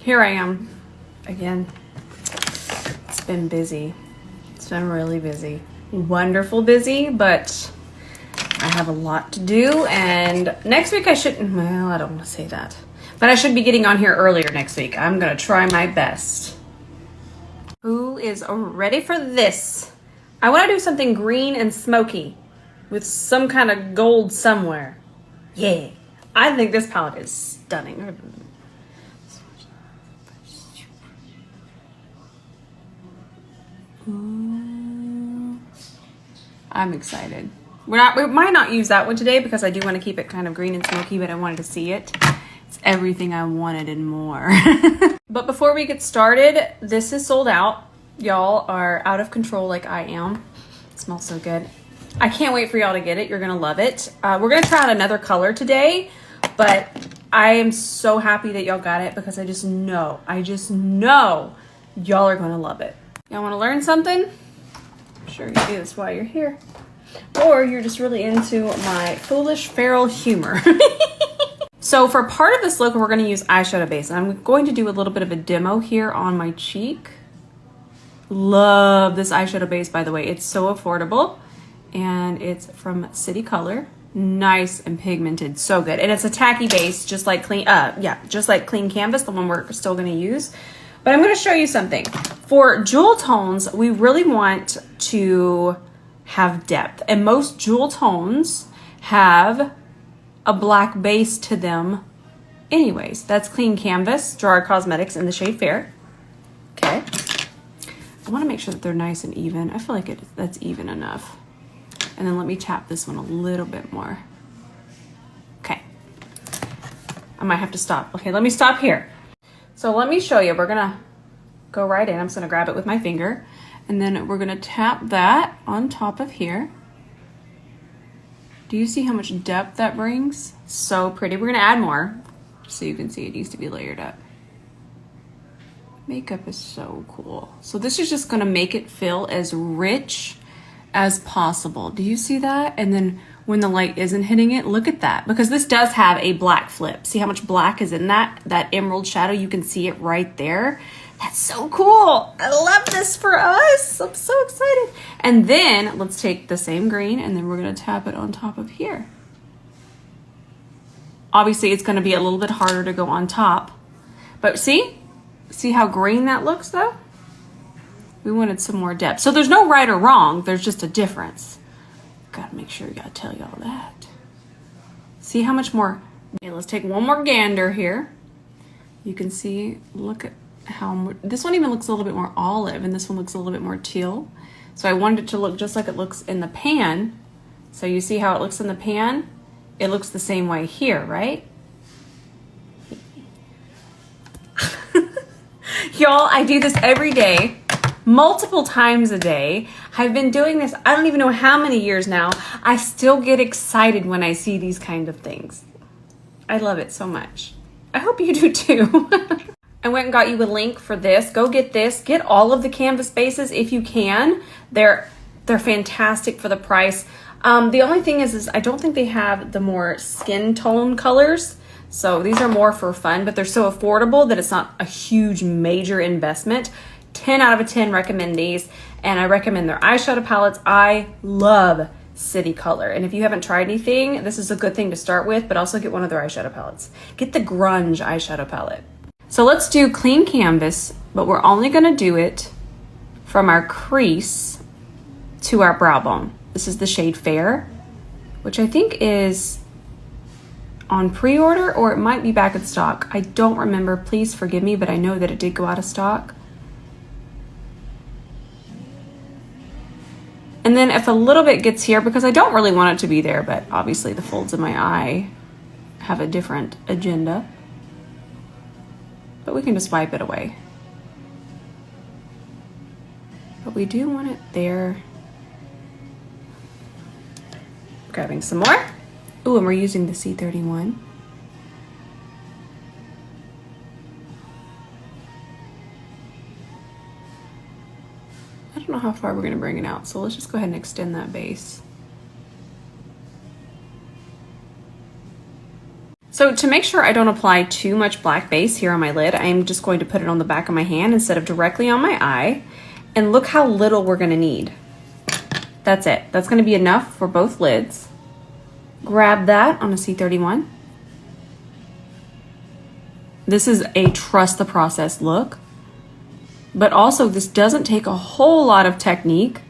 here I am again. It's been busy. It's been really busy. Wonderful busy, but I have a lot to do, and next week I shouldn't, well, I don't want to say that, but I should be getting on here earlier next week. I'm gonna try my best. Who is ready for this? I want to do something green and smoky with some kind of gold somewhere. Yeah, I think this palette is stunning. I'm excited. We might not use that one today because I do want to keep it kind of green and smoky, but I wanted to see it. It's everything I wanted and more. But before we get started, this is sold out. Y'all are out of control like I am. It smells so good. I can't wait for y'all to get it. You're gonna love it. We're gonna try out another color today, but I am so happy that y'all got it because I just know y'all are gonna love it. Y'all wanna learn something? I'm sure you do this while you're here. Or you're just really into my foolish feral humor. So for part of this look, we're going to use eyeshadow base. And I'm going to do a little bit of a demo here on my cheek. Love this eyeshadow base, by the way. It's so affordable. And it's from City Color. Nice and pigmented. So good. And it's a tacky base, just like clean, just like Clean Canvas, the one we're still going to use. But I'm going to show you something. For jewel tones, we really want to have depth, and most jewel tones have a black base to them anyways. That's Clean Canvas, Gerard Cosmetics in the shade Fair. Okay, I want to make sure that they're nice and even. I feel like that's even enough. And then let me tap this one a little bit more. Okay, I might have to stop. Okay, let me stop here. So let me show you. We're gonna go right in. I'm just gonna grab it with my finger. And then we're gonna tap that on top of here. Do you see how much depth that brings? So pretty. We're gonna add more so you can see it needs to be layered up. Makeup is so cool. So this is just gonna make it feel as rich as possible. Do you see that? And then when the light isn't hitting it, look at that. Because this does have a black flip. See how much black is in that emerald shadow? You can see it right there. That's so cool. I love this for us. I'm so excited. And then let's take the same green and then we're gonna tap it on top of here. Obviously it's gonna be a little bit harder to go on top, but see how green that looks though? We wanted some more depth. So there's no right or wrong, there's just a difference. Gotta make sure, gotta tell y'all that. See how much more? Okay, let's take one more gander here. You can see, look at how this one even looks a little bit more olive and this one looks a little bit more teal. So I wanted it to look just like it looks in the pan. So you see how it looks in the pan? It looks the same way here, right? Y'all, I do this every day, multiple times a day. I've been doing this, I don't even know how many years now. I still get excited when I see these kind of things. I love it so much. I hope you do too. I went and got you a link for this. Go get this. Get all of the canvas bases if you can. They're fantastic for the price. The only thing is I don't think they have the more skin tone colors. So these are more for fun, but they're so affordable that it's not a huge major investment. 10 out of 10 recommend these, and I recommend their eyeshadow palettes. I love City Color, and if you haven't tried anything, this is a good thing to start with, but also get one of their eyeshadow palettes. Get the grunge eyeshadow palette. So let's do Clean Canvas, but we're only gonna do it from our crease to our brow bone. This is the shade Fair, which I think is on pre-order or it might be back in stock. I don't remember, please forgive me, but I know that it did go out of stock. And then if a little bit gets here, because I don't really want it to be there, but obviously the folds of my eye have a different agenda. But we can just wipe it away. But we do want it there. Grabbing some more. Ooh, and we're using the C31. I don't know how far we're gonna bring it out, so let's just go ahead and extend that base. So to make sure I don't apply too much black base here on my lid, I'm just going to put it on the back of my hand instead of directly on my eye. And look how little we're gonna need. That's it. That's gonna be enough for both lids. Grab that on a C31. This is a trust the process look, but also this doesn't take a whole lot of technique.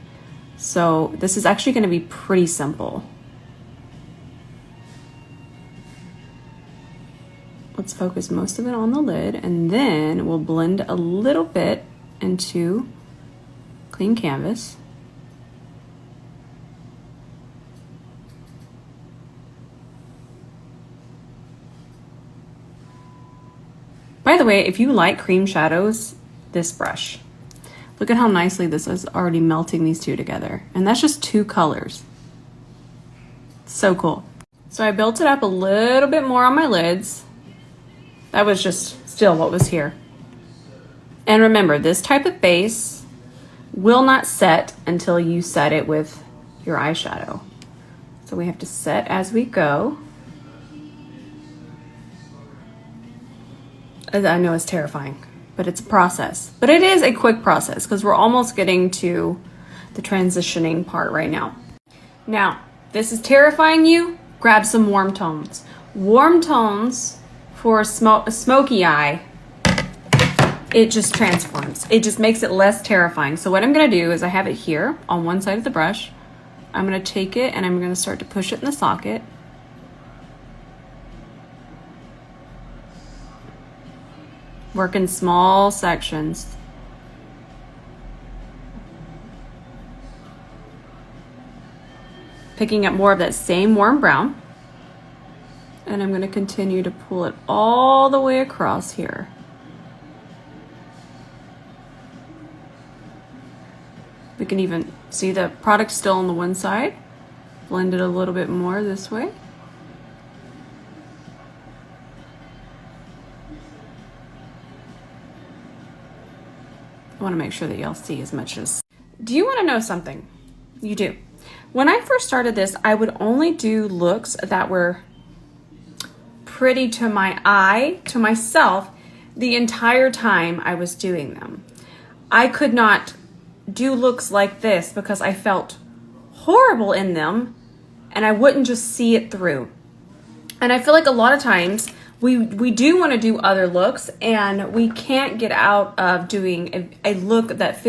So this is actually gonna be pretty simple. Let's focus most of it on the lid, and then we'll blend a little bit into clean canvas. By the way, if you like cream shadows, this brush. Look at how nicely this is already melting these two together. And that's just two colors. So cool. So I built it up a little bit more on my lids. That was just still what was here. And remember, this type of base will not set until you set it with your eyeshadow. So we have to set as we go. I know it's terrifying, but it's a process. But it is a quick process because we're almost getting to the transitioning part right now. Now, this is terrifying you, grab some warm tones. Warm tones for a smoky eye, it just transforms. It just makes it less terrifying. So what I'm gonna do is I have it here on one side of the brush. I'm gonna take it and I'm gonna start to push it in the socket. Work in small sections. Picking up more of that same warm brown. And I'm going to continue to pull it all the way across here. We can even see the product still on the one side. Blend it a little bit more this way. I want to make sure that y'all see as much as... Do you want to know something? You do. When I first started this, I would only do looks that were pretty to my eye, to myself, the entire time I was doing them. I could not do looks like this because I felt horrible in them and I wouldn't just see it through. And I feel like a lot of times we do want to do other looks and we can't get out of doing a look that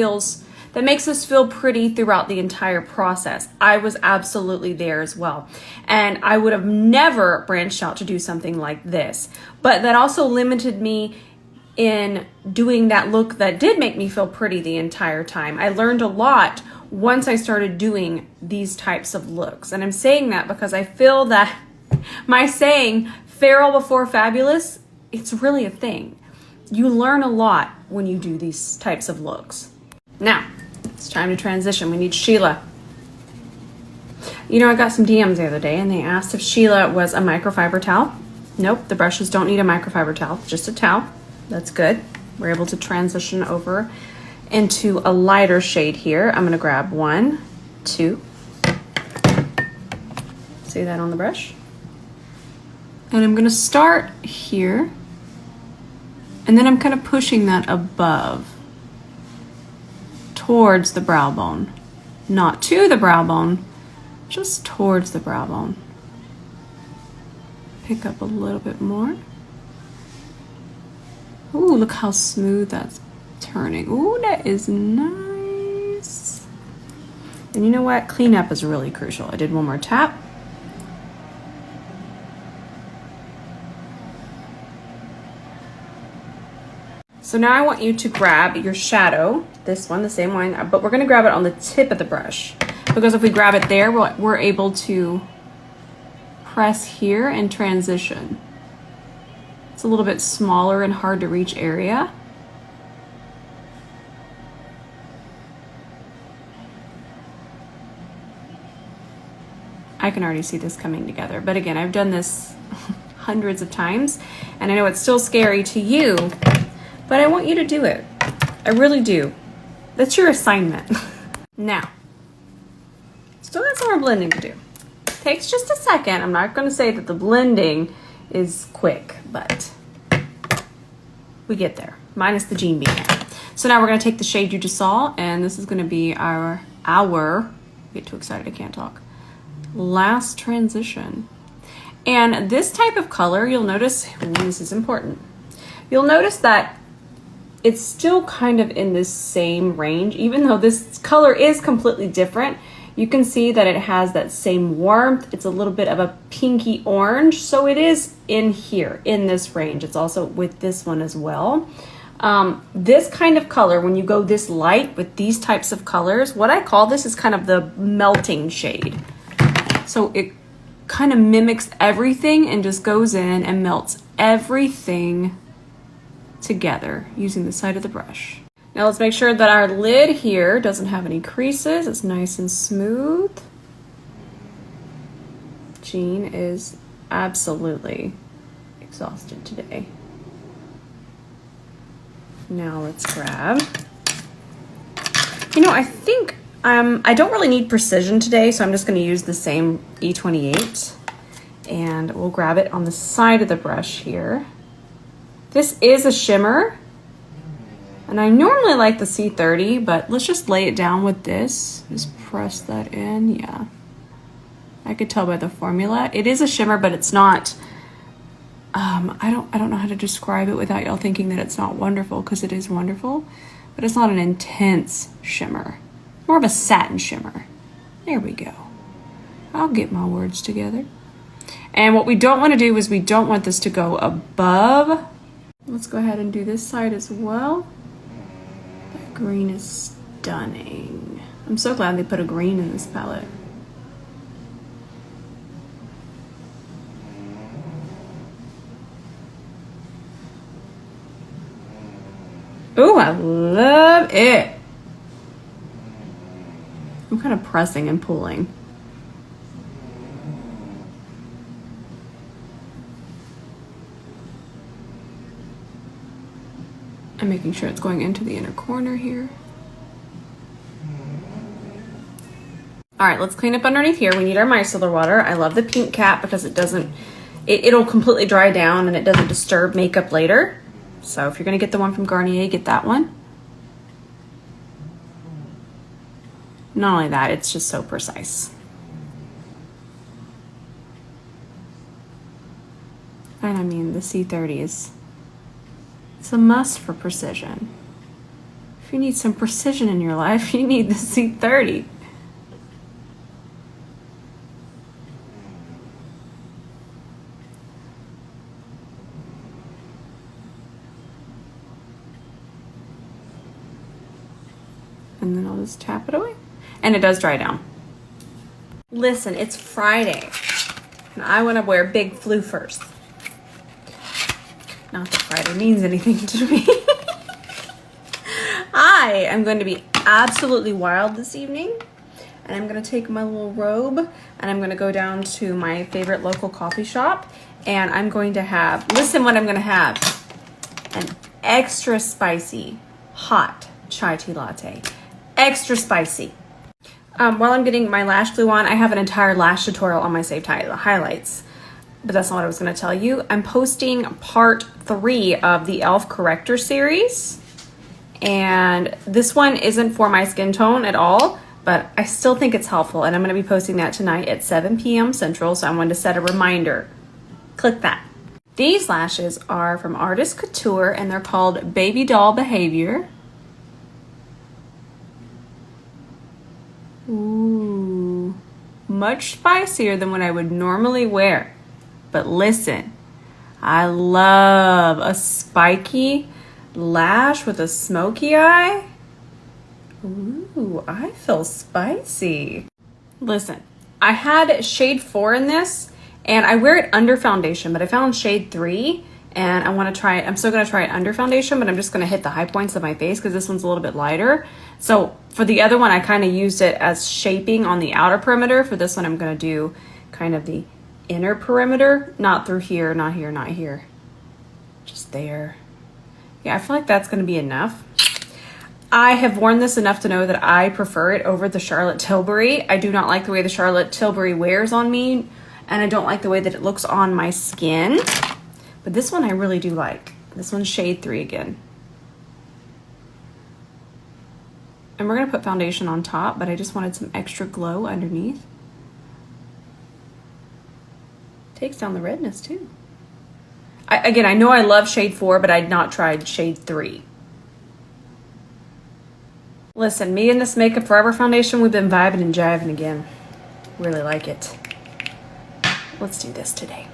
makes us feel pretty throughout the entire process. I was absolutely there as well. And I would have never branched out to do something like this. But that also limited me in doing that look that did make me feel pretty the entire time. I learned a lot once I started doing these types of looks. And I'm saying that because I feel that my saying, feral before fabulous, it's really a thing. You learn a lot when you do these types of looks. Now, it's time to transition. We need Sheila. You know, I got some DMs the other day and they asked if Sheila was a microfiber towel. Nope, the brushes don't need a microfiber towel, just a towel. That's good. We're able to transition over into a lighter shade here. I'm gonna grab 1, 2. See that on the brush? And I'm gonna start here. And then I'm kind of pushing that above towards the brow bone. Not to the brow bone, just towards the brow bone. Pick up a little bit more. Ooh, look how smooth that's turning. Ooh, that is nice. And you know what? Cleanup is really crucial. I did one more tap. So now I want you to grab your shadow, this one, the same one, but we're gonna grab it on the tip of the brush. Because if we grab it there, we're able to press here and transition. It's a little bit smaller and hard to reach area. I can already see this coming together. But again, I've done this hundreds of times and I know it's still scary to you, but I want you to do it. I really do. That's your assignment. Now, still got some more blending to do. Takes just a second. I'm not gonna say that the blending is quick, but we get there, minus the jean being there. So now we're gonna take the shade you just saw, and this is gonna be our get too excited, I can't talk, last transition. And this type of color, you'll notice, this is important, you'll notice that it's still kind of in this same range, even though this color is completely different. You can see that it has that same warmth. It's a little bit of a pinky orange, so it is in here, in this range. It's also with this one as well. This kind of color, when you go this light with these types of colors, what I call this is kind of the melting shade. So it kind of mimics everything and just goes in and melts everything together using the side of the brush. Now let's make sure that our lid here doesn't have any creases. It's nice and smooth. Jean is absolutely exhausted today. Now let's grab, you know, I think I don't really need precision today, so I'm just going to use the same E28, and we'll grab it on the side of the brush here. This is a shimmer, and I normally like the C30, but let's just lay it down with this. Just press that in. Yeah, I could tell by the formula. It is a shimmer, but it's not, I don't know how to describe it without y'all thinking that it's not wonderful, because it is wonderful, but it's not an intense shimmer. More of a satin shimmer. There we go. I'll get my words together. And what we don't want to do is we don't want this to go above. Let's go ahead and do this side as well. That green is stunning. I'm so glad they put a green in this palette. Ooh, I love it. I'm kind of pressing and pulling. I'm making sure it's going into the inner corner here. All right, let's clean up underneath here. We need our micellar water. I love the pink cap because it doesn't, it'll completely dry down and it doesn't disturb makeup later. So if you're gonna get the one from Garnier, get that one. Not only that, it's just so precise. And I mean, the C30 is, it's a must for precision. If you need some precision in your life, you need the C30. And then I'll just tap it away. And it does dry down. Listen, it's Friday, and I want to wear big floofers. Not that Friday means anything to me. I am going to be absolutely wild this evening, and I'm going to take my little robe, and I'm going to go down to my favorite local coffee shop, and I'm going to have, listen what I'm going to have, an extra spicy hot chai tea latte. Extra spicy. While I'm getting my lash glue on, I have an entire lash tutorial on my saved highlights, but that's not what I was going to tell you. I'm posting part 3 of the e.l.f. Corrector series, and this one isn't for my skin tone at all, but I still think it's helpful, and I'm going to be posting that tonight at 7 p.m. Central, so I wanted to set a reminder. Click that. These lashes are from Artist Couture, and they're called Baby Doll Behavior. Ooh, much spicier than what I would normally wear. But listen, I love a spiky lash with a smoky eye. Ooh, I feel spicy. Listen, I had shade 4 in this, and I wear it under foundation, but I found shade 3, and I want to try it. I'm still going to try it under foundation, but I'm just going to hit the high points of my face because this one's a little bit lighter. So for the other one, I kind of used it as shaping on the outer perimeter. For this one, I'm going to do kind of the inner perimeter, not through here, not here, not here, just there. Yeah, I feel like that's going to be enough. I have worn this enough to know that I prefer it over the Charlotte Tilbury. I do not like the way the Charlotte Tilbury wears on me. and I don't like the way that it looks on my skin. But this one I really do like. This one's shade 3 again. And we're gonna put foundation on top, but I just wanted some extra glow underneath. Takes down the redness too. Again, I know I love shade 4, but I'd not tried shade 3. Listen, me and this Makeup Forever foundation, we've been vibing and jiving again. Really like it. Let's do this today.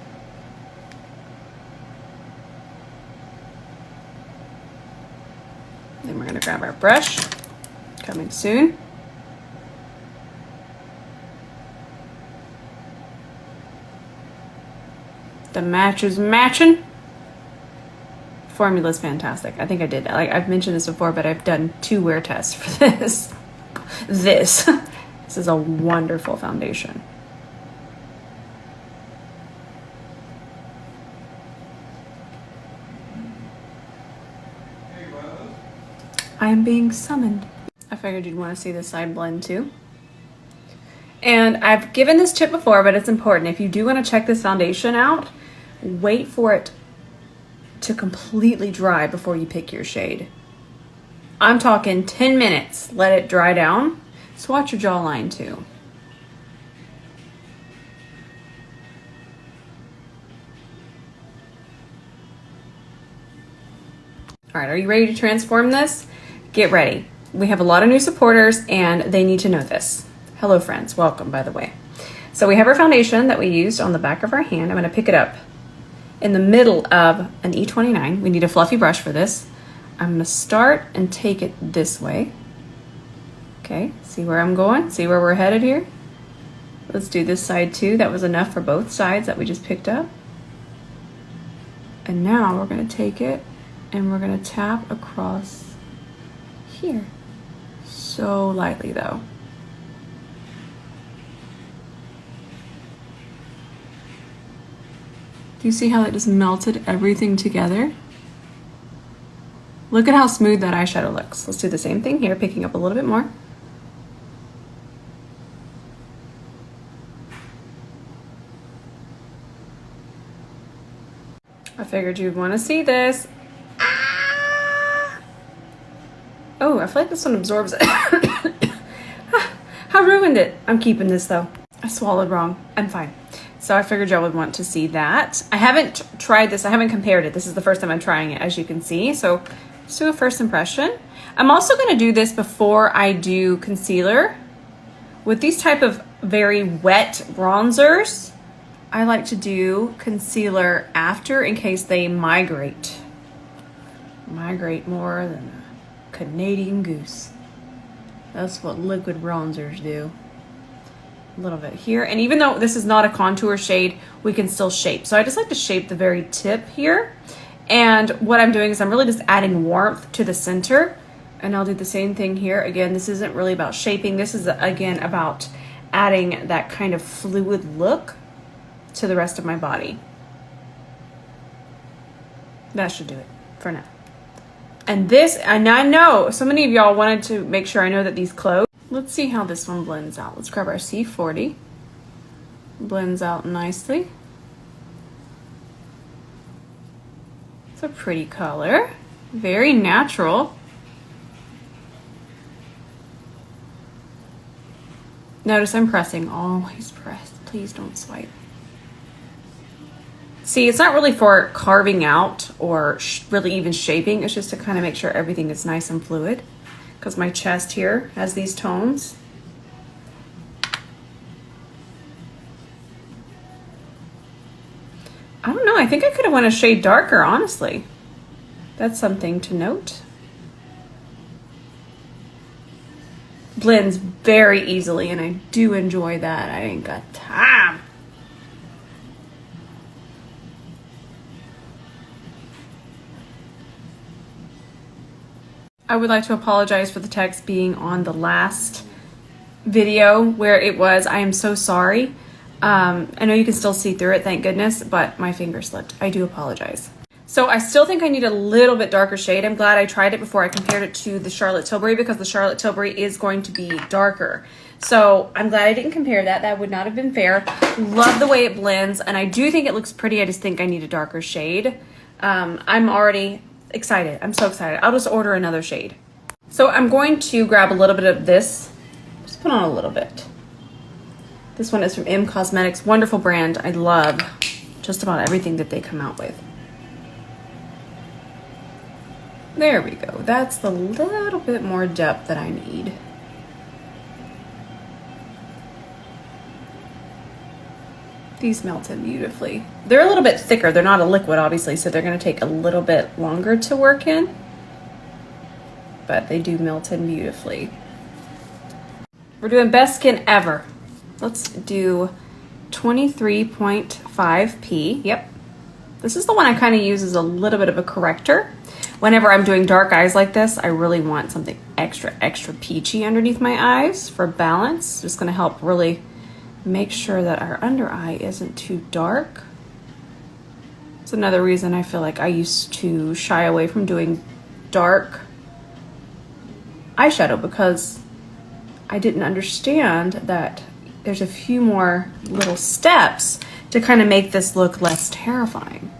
Then we're gonna grab our brush. Coming soon. The match is matching. Formula's fantastic. I think I did, like I've mentioned this before, but I've done 2 wear tests for this. This is a wonderful foundation. I am being summoned. I figured you'd want to see the side blend too. And I've given this tip before, but it's important. If you do want to check this foundation out, wait for it to completely dry before you pick your shade. I'm talking 10 minutes. Let it dry down. Swatch your jawline too. All right, are you ready to transform this? Get ready. We have a lot of new supporters and they need to know this. Hello friends, welcome by the way. So we have our foundation that we used on the back of our hand. I'm gonna pick it up in the middle of an E29. We need a fluffy brush for this. I'm gonna start and take it this way. Okay, see where I'm going? See where we're headed here? Let's do this side too. That was enough for both sides that we just picked up. And now we're gonna take it and we're gonna tap across here. So lightly though. Do you see how it just melted everything together? Look at how smooth that eyeshadow looks. Let's do the same thing here, picking up a little bit more. I figured you'd want to see this. Oh, I feel like this one absorbs it. I ruined it. I'm keeping this though. I swallowed wrong. I'm fine. So I figured y'all would want to see that. I haven't tried this. I haven't compared it. This is the first time I'm trying it, as you can see. So let's do a first impression. I'm also going to do this before I do concealer. With these type of very wet bronzers, I like to do concealer after in case they migrate. Migrate more than a Canadian goose. That's what liquid bronzers do. A little bit here. And even though this is not a contour shade, we can still shape. So I just like to shape the very tip here. And what I'm doing is I'm really just adding warmth to the center. And I'll do the same thing here. Again, this isn't really about shaping. This is, again, about adding that kind of fluid look to the rest of my body. That should do it for now. And this, and I know so many of y'all wanted to make sure I know that these close. Let's see how this one blends out. Let's grab our C40. Blends out nicely. It's a pretty color. Very natural. Notice I'm pressing. Always press. Please don't swipe. See, it's not really for carving out or really even shaping. It's just to kind of make sure everything is nice and fluid. Because my chest here has these tones. I don't know. I think I could have went a shade darker, honestly. That's something to note. Blends very easily, and I do enjoy that. I ain't got time. I would like to apologize for the text being on the last video where it was, I am so sorry. I know you can still see through it, thank goodness, but my finger slipped. I do apologize. So I still think I need a little bit darker shade. I'm glad I tried it before I compared it to the Charlotte Tilbury because the Charlotte Tilbury is going to be darker. So I'm glad I didn't compare that. That would not have been fair. Love the way it blends, and I do think it looks pretty. I just think I need a darker shade. I'm already excited. I'm so excited. I'll just order another shade. So I'm going to grab a little bit of this. Just put on a little bit. This one is from M Cosmetics. Wonderful brand. I love just about everything that they come out with. There we go. That's the little bit more depth that I need. These melt in beautifully. They're a little bit thicker. They're not a liquid, obviously, so they're going to take a little bit longer to work in. But they do melt in beautifully. We're doing best skin ever. Let's do 23.5p. Yep. This is the one I kind of use as a little bit of a corrector. Whenever I'm doing dark eyes like this, I really want something extra peachy underneath my eyes for balance. Just going to help really make sure that our under eye isn't too dark. It's another reason I feel like I used to shy away from doing dark eyeshadow, because I didn't understand that there's a few more little steps to kind of make this look less terrifying.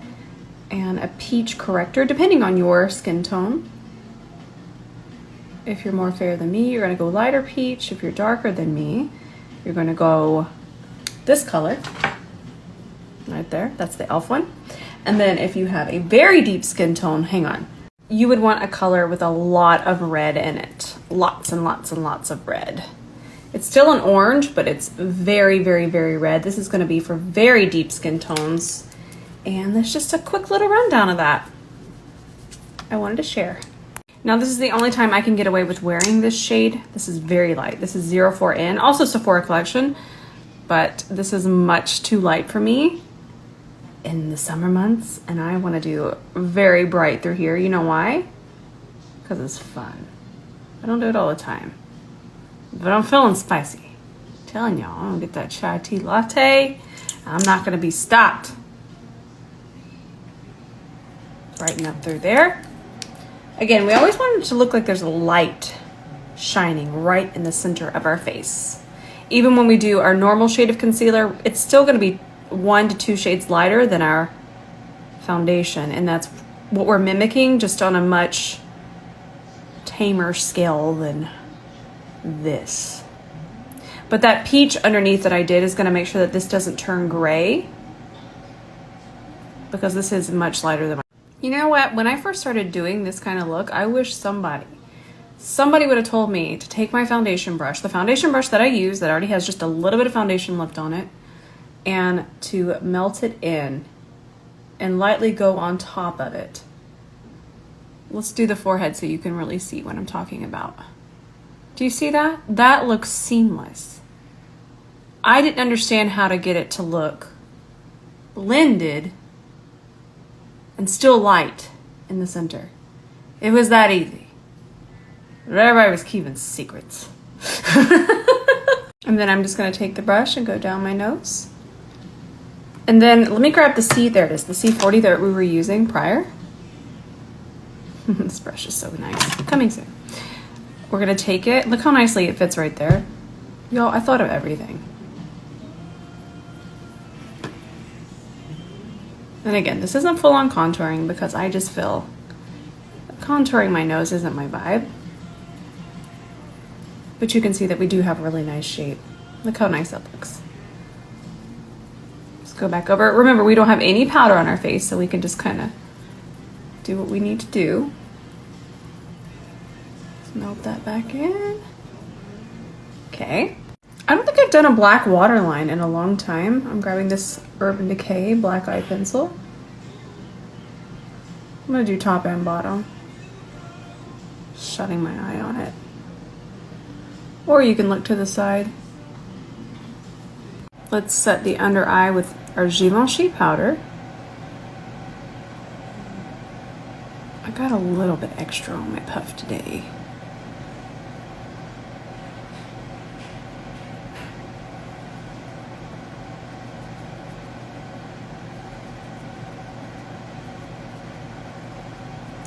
And a peach corrector, depending on your skin tone. If you're more fair than me, you're going to go lighter peach. If you're darker than me, you're going to go this color right there. That's the e.l.f. one. And then if you have a very deep skin tone, hang on, you would want a color with a lot of red in it. Lots and lots and lots of red. It's still an orange, but it's very, very, very red. This is going to be for very deep skin tones. And there's just a quick little rundown of that I wanted to share. Now, this is the only time I can get away with wearing this shade. This is very light. This is 04N, also Sephora collection, but this is much too light for me in the summer months, and I want to do very bright through here. You know why? Because it's fun. I don't do it all the time, but I'm feeling spicy. I'm telling y'all, I'm gonna get that chai tea latte. I'm not gonna be stopped. Brighten up through there. Again, we always want it to look like there's a light shining right in the center of our face. Even when we do our normal shade of concealer, it's still going to be 1 to 2 shades lighter than our foundation, and that's what we're mimicking, just on a much tamer scale than this. But that peach underneath that I did is going to make sure that this doesn't turn gray, because this is much lighter than my... You know what? When I first started doing this kind of look, I wish somebody would have told me to take my foundation brush, the foundation brush that I use that already has just a little bit of foundation left on it, and to melt it in and lightly go on top of it. Let's do the forehead so you can really see what I'm talking about. Do you see that? That looks seamless. I didn't understand how to get it to look blended and still light in the center. It was that easy. But everybody was keeping secrets. And then I'm just gonna take the brush and go down my nose. And then let me grab the C, there it is, the C40 that we were using prior. This brush is so nice. Coming soon. We're gonna take it, look how nicely it fits right there. Y'all, I thought of everything. And again, this isn't full on contouring because I just feel contouring my nose isn't my vibe. But you can see that we do have a really nice shape. Look how nice that looks. Let's go back over it. Remember, we don't have any powder on our face, so we can just kind of do what we need to do. Let's melt that back in. Okay. I don't think I've done a black waterline in a long time. I'm grabbing this Urban Decay black eye pencil. I'm gonna do top and bottom. Shutting my eye on it. Or you can look to the side. Let's set the under eye with our Givenchy powder. I got a little bit extra on my puff today.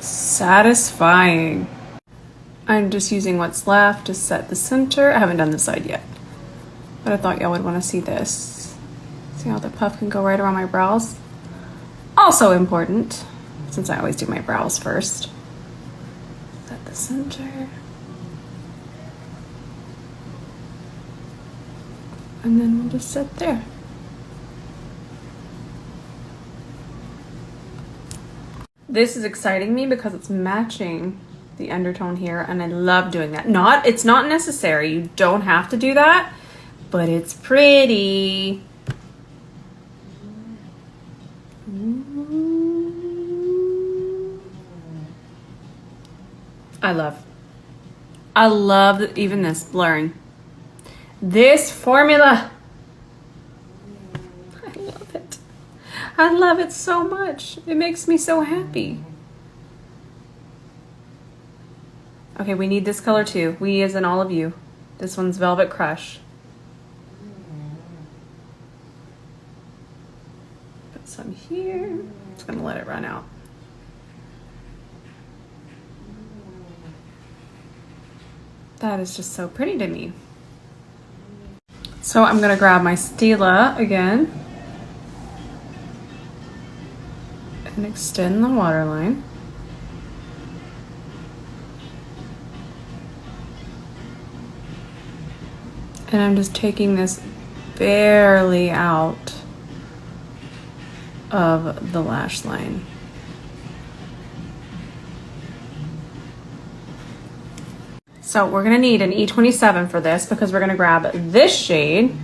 Satisfying. I'm just using what's left to set the center. I haven't done this side yet. but I thought y'all would want to see this. See how the puff can go right around my brows? Also important, since I always do my brows first. At the center. And then we'll just sit there. This is exciting me because it's matching the undertone here, and I love doing that. It's not necessary. You don't have to do that, but it's pretty. I love even this blurring. This formula. I love it. I love it so much. It makes me so happy. Okay, we need this color too. We as in all of you. This one's Velvet Crush. Put some here. Just gonna let it run out. That is just so pretty to me. So I'm gonna grab my Stila again and extend the waterline. And I'm just taking this barely out of the lash line. So we're gonna need an E27 for this because we're gonna grab this shade.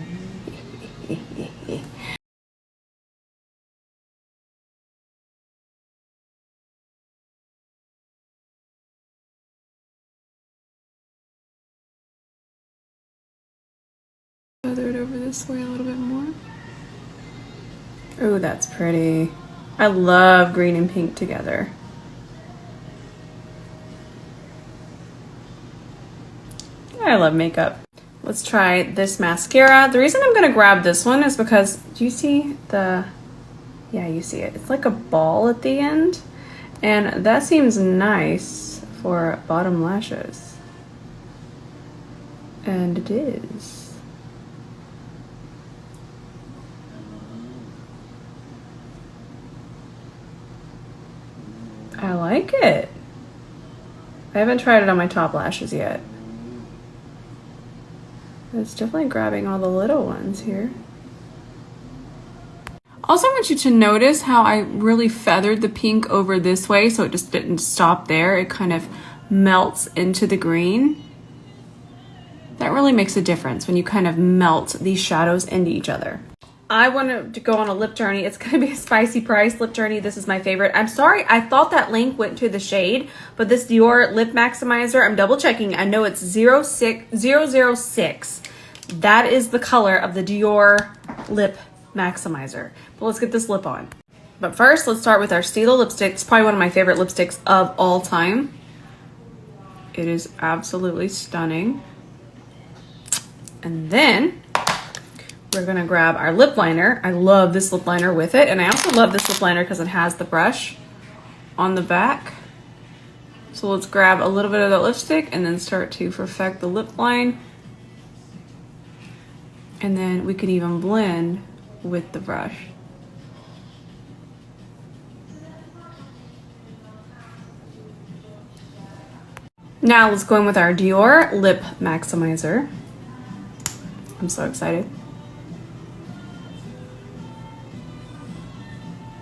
Feather it over this way a little bit more. Oh, that's pretty. I love green and pink together. I love makeup. Let's try this mascara. The reason I'm gonna grab this one is because, do you see the, yeah, you see it. It's like a ball at the end, and that seems nice for bottom lashes. And it is. I like it. I haven't tried it on my top lashes yet. It's definitely grabbing all the little ones here. Also, I want you to notice how I really feathered the pink over this way so it just didn't stop there. It kind of melts into the green. That really makes a difference when you kind of melt these shadows into each other. I wanted to go on a lip journey. It's gonna be a spicy price lip journey. This is my favorite. I'm sorry, I thought that link went to the shade, but this Dior Lip Maximizer, I'm double checking. I know it's 006. That is the color of the Dior Lip Maximizer. But let's get this lip on. But first, let's start with our Stila lipstick. It's probably one of my favorite lipsticks of all time. It is absolutely stunning. And then we're gonna grab our lip liner. I love this lip liner with it. And I also love this lip liner because it has the brush on the back. So let's grab a little bit of that lipstick and then start to perfect the lip line. And then we could even blend with the brush. Now let's go in with our Dior Lip Maximizer. I'm so excited.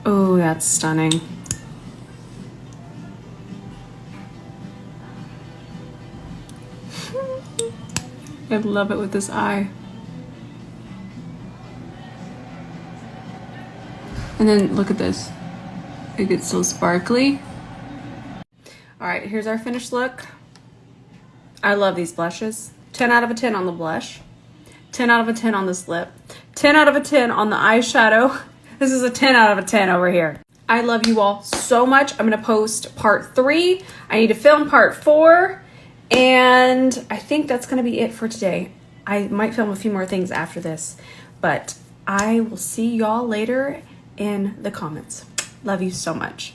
Oh, that's stunning. I love it with this eye. And then look at this. It gets so sparkly. All right, here's our finished look. I love these blushes. 10 out of 10 on the blush. 10 out of 10 on this lip. 10 out of 10 on the eyeshadow. This is a 10 out of 10 over here. I love you all so much. I'm gonna post part 3. I need to film part 4. And I think that's gonna be it for today. I might film a few more things after this, but I will see y'all later in the comments. Love you so much.